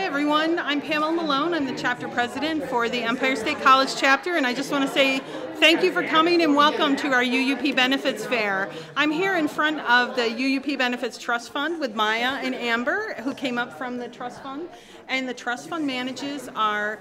everyone. I'm Pamela Malone. I'm the chapter president for the Empire State College chapter, and I just want to say thank you for coming and welcome to our UUP Benefits Fair. I'm here in front of the UUP Benefits Trust Fund with Maya and Amber, who came up from the trust fund. And the trust fund manages our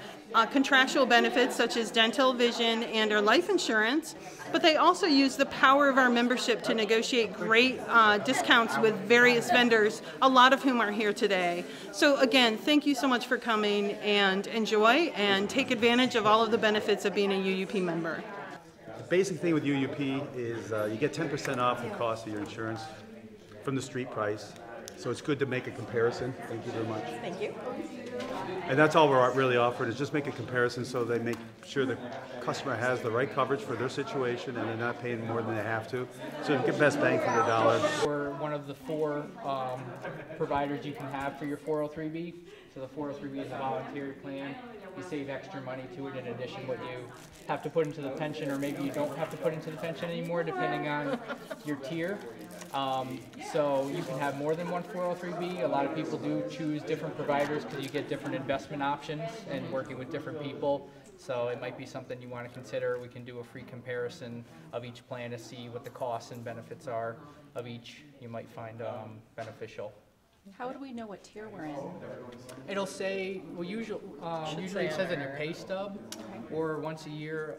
contractual benefits such as dental, vision, and our life insurance. But they also use the power of our membership to negotiate great discounts with various vendors, a lot of whom are here today. So again, thank you so much for coming, and enjoy and take advantage of all of the benefits of being a UUP member. The basic thing with UUP is you get 10% off the cost of your insurance from the street price. So it's good to make a comparison. Thank you very much. Thank you. And that's all we're really offering, is just make a comparison so they make sure the customer has the right coverage for their situation and they're not paying more than they have to. So you get best bang for the dollar. We're one of the 4 providers you can have for your 403B. So the 403B is a voluntary plan. You save extra money to it in addition what you have to put into the pension, or maybe you don't have to put into the pension anymore depending on your tier. So you can have more than one 403B. A lot of people do choose different providers because you get different investment options and working with different people. So it might be something you want to consider. We can do a free comparison of each plan to see what the costs and benefits are of each you might find beneficial. How would we know what tier we're in? It'll say, well, usually it says on your pay stub, or once a year,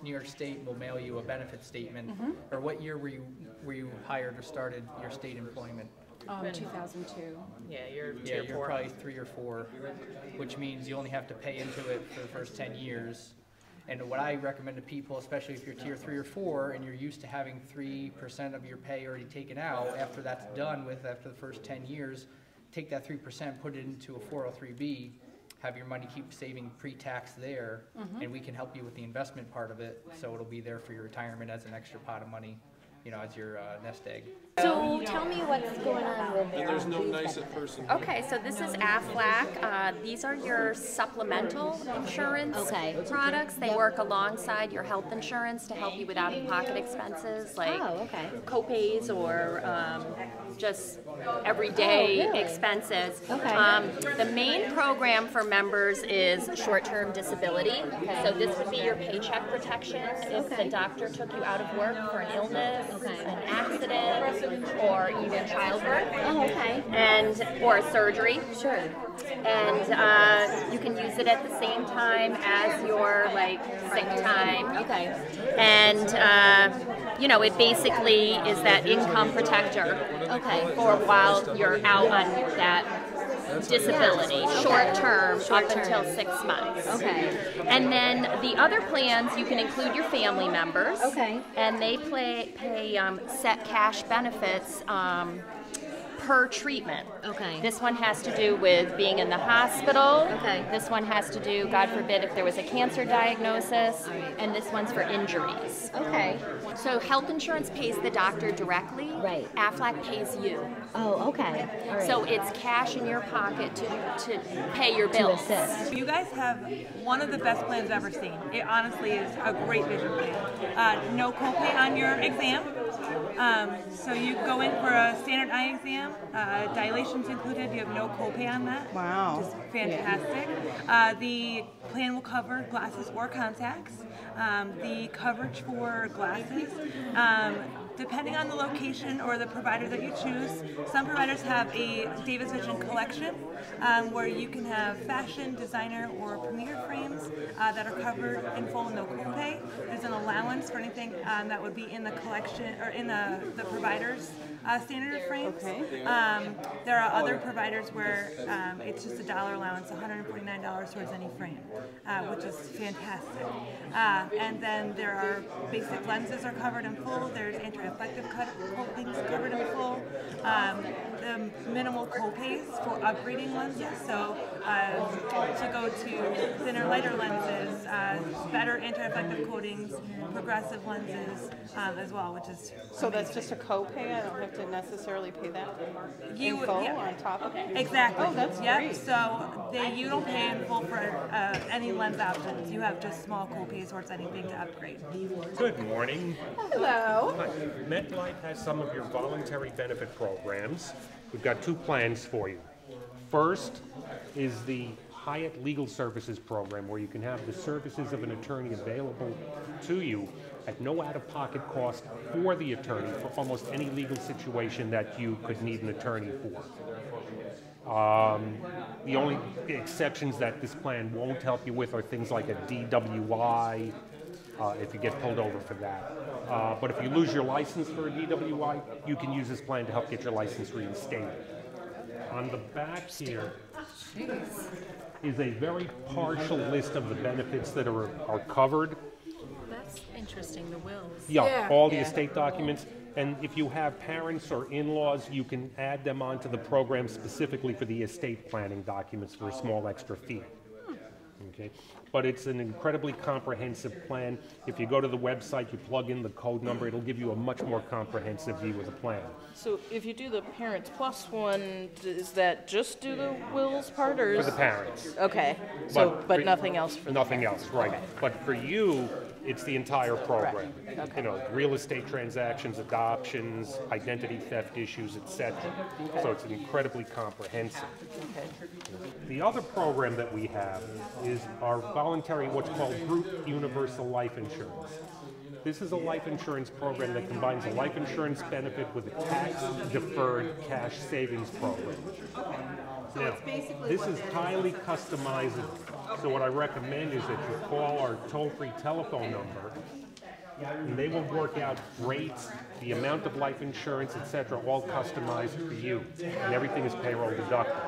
New York State will mail you a benefit statement. Or what year were you hired or started your state employment? 2002. Yeah, you're you're probably 3 or 4, which means you only have to pay into it for the first 10 years. And what I recommend to people, especially if you're tier 3 or 4 and you're used to having 3% of your pay already taken out, after that's done with, after the first 10 years, take that 3%, put it into a 403B, have your money keep saving pre-tax there, and we can help you with the investment part of it, so it'll be there for your retirement as an extra pot of money, you know, as your nest egg. So tell me what's going on with And there's no nicer person. Okay, so this is Aflac. These are your supplemental insurance products. They work alongside your health insurance to help you with out-of-pocket expenses like co-pays or just everyday expenses. The main program for members is short-term disability. So this would be your paycheck protection if the doctor took you out of work for an illness, an accident, or even childbirth, and or surgery. Sure. And you can use it at the same time as your sick time. And you know, it basically is that income protector. For while you're out on that disability, short term, up until 6 months. And then the other plans, you can include your family members. And they pay set cash benefits per treatment. This one has to do with being in the hospital. This one has to do, God forbid, if there was a cancer diagnosis. And this one's for injuries. So health insurance pays the doctor directly. Aflac pays you. So it's cash in your pocket to pay your bills. You guys have one of the best plans I've ever seen. It honestly is a great vision plan. No copay on your exam. So you go in for a standard eye exam. Dilation's included. You have no copay on that. Wow. Which is fantastic. The plan will cover glasses or contacts. The coverage for glasses, depending on the location or the provider that you choose, some providers have a Davis Vision collection where you can have fashion, designer, or premier frames that are covered in full, no copay. There's an allowance for anything that would be in the collection or in the provider's standard frames. There are other providers where it's just a dollar allowance, $149 towards any frame, which is fantastic. And then there are basic lenses are covered in full. There's anti-reflective coatings covered in full. The minimal copays for upgrading lenses. So to go to thinner, lighter lenses, better anti-reflective coatings, progressive lenses as well, which is So that's just a copay? I don't have to necessarily pay that in full on top of it? Exactly. Oh, that's great. So you don't pay in full for any lens options. You have just small copays towards anything to upgrade. Good morning. Hello. Hi. MetLaw has some of your voluntary benefit programs. We've got 2 plans for you. First is the Hyatt Legal Services Program, where you can have the services of an attorney available to you at no out-of-pocket cost for the attorney for almost any legal situation that you could need an attorney for. The only exceptions that this plan won't help you with are things like a DWI, if you get pulled over for that. But if you lose your license for a DWI, you can use this plan to help get your license reinstated. On the back here is a very partial list of the benefits that are covered. That's interesting, the wills. Yeah, all the estate documents. And if you have parents or in-laws, you can add them onto the program specifically for the estate planning documents for a small extra fee. Okay, but it's an incredibly comprehensive plan. If you go to the website, you plug in the code number, it'll give you a much more comprehensive view of the plan. So if you do the Parents Plus one, does that just do the wills part, or For the parents. Okay, so but nothing else for Nothing else, right. Okay. But for you, it's the entire program. Okay. You know, real estate transactions, adoptions, identity theft issues, etc. So it's incredibly comprehensive. Okay. The other program that we have is our voluntary, what's called Group Universal Life Insurance. This is a life insurance program that combines a life insurance benefit with a tax-deferred cash savings program. Now, this is highly customizable. So what I recommend is that you call our toll-free telephone number, and they will work out rates, the amount of life insurance, etc., all customized for you, and everything is payroll deductible.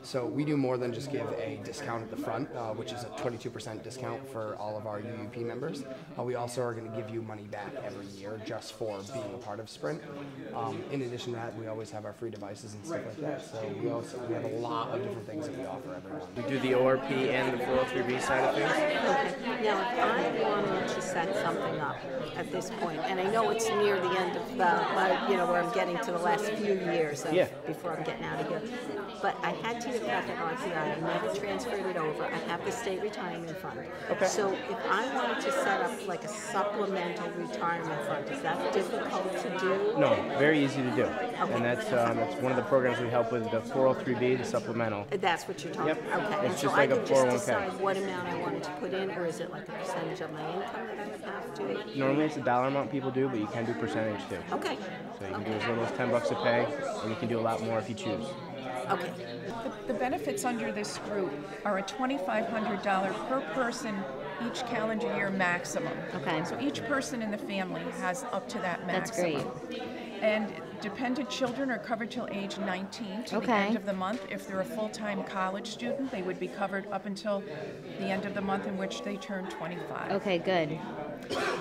So we do more than just give a discount at the front, which is a 22% discount for all of our UUP members. We also are going to give you money back every year just for being a part of Sprint. In addition to that, we always have our free devices and stuff like that. So we have a lot of different things that we offer everyone. We do the ORP and the 403B side of things. Okay. Now, if I wanted to set something up at this point, and I know it's near the end of where I'm getting to the last few years before I'm getting out of here, but I had to get back at RPI. I never transferred it over. I have the state retirement fund. Okay. So if I wanted to set up like a supplemental retirement fund, is that difficult to do? No, very easy to do. Okay. And that's one of the programs we help with, the 403B, the supplemental. That's what you're talking about. Okay. It's and just so like I a could 401k. just decide what amount I wanted to put in, or is it like a percentage of my income that I would have to? Normally it's a dollar amount people do, but you can do percentage too. Okay. So you can do as little as $10 a pay, or you can do a lot more if you choose. Okay. The benefits under this group are a $2,500 per person each calendar year maximum. Okay. So each person in the family has up to that maximum. That's great. And dependent children are covered till age 19 to the Okay. end of the month. If they're a full-time college student, they would be covered up until the end of the month in which they turn 25. Okay, good.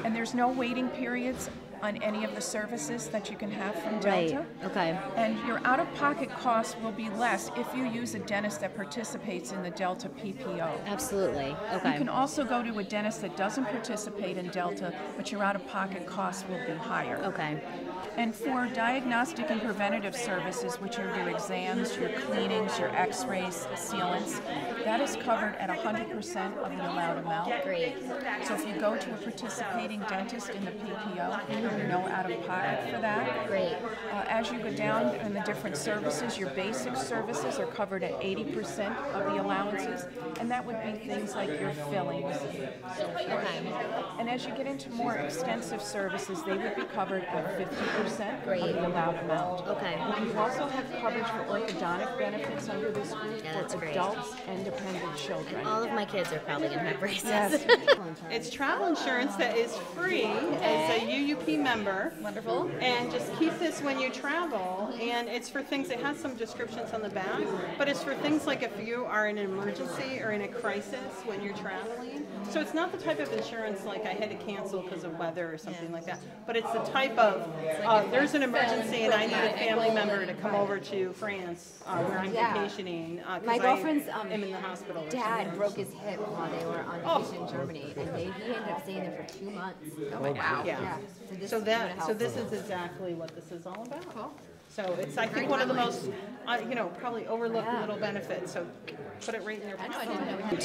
And there's no waiting periods on any of the services that you can have from Delta. Right. Okay. And your out-of-pocket costs will be less if you use a dentist that participates in the Delta PPO. Absolutely. Okay. You can also go to a dentist that doesn't participate in Delta, but your out-of-pocket costs will be higher. Okay. And for diagnostic and preventative services, which are your exams, your cleanings, your x-rays, sealants, that is covered at 100% of the allowed amount. Great. So if you go to a participating dentist in the PPO, you're no out-of-pocket for that. Great. As you go down in the different services, your basic services are covered at 80% of the allowances, and that would be things like your fillings. Okay. And as you get into more extensive services, they would be covered at 50% Great. of the allowed amount. Okay. You also have coverage for orthodontic benefits under this group Yeah, that's for great. adults and dependent children. All of my kids are probably going to have braces. Yes. It's travel insurance that is free as a UUP member. Wonderful. And just keep this when you travel. And it's for things, it has some descriptions on the back, but it's for things like if you are in an emergency or in a crisis when you're traveling. So it's not the type of insurance like I had to cancel because of weather or something like that, but it's the type of, there's an emergency and I need a family member to come over to France where I'm vacationing. My girlfriend's I'm in the hospital. dad broke his hip while they were on vacation in Germany, and he ended up staying there for 2 months. Oh my wow. Yeah. So this is exactly what this is all about. Cool. So it's, I think, one of the most, probably overlooked little benefits. So put it right in their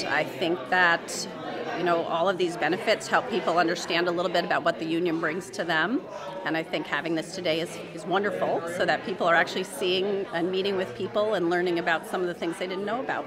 I think that, all of these benefits help people understand a little bit about what the union brings to them. And I think having this today is wonderful so that people are actually seeing and meeting with people and learning about some of the things they didn't know about.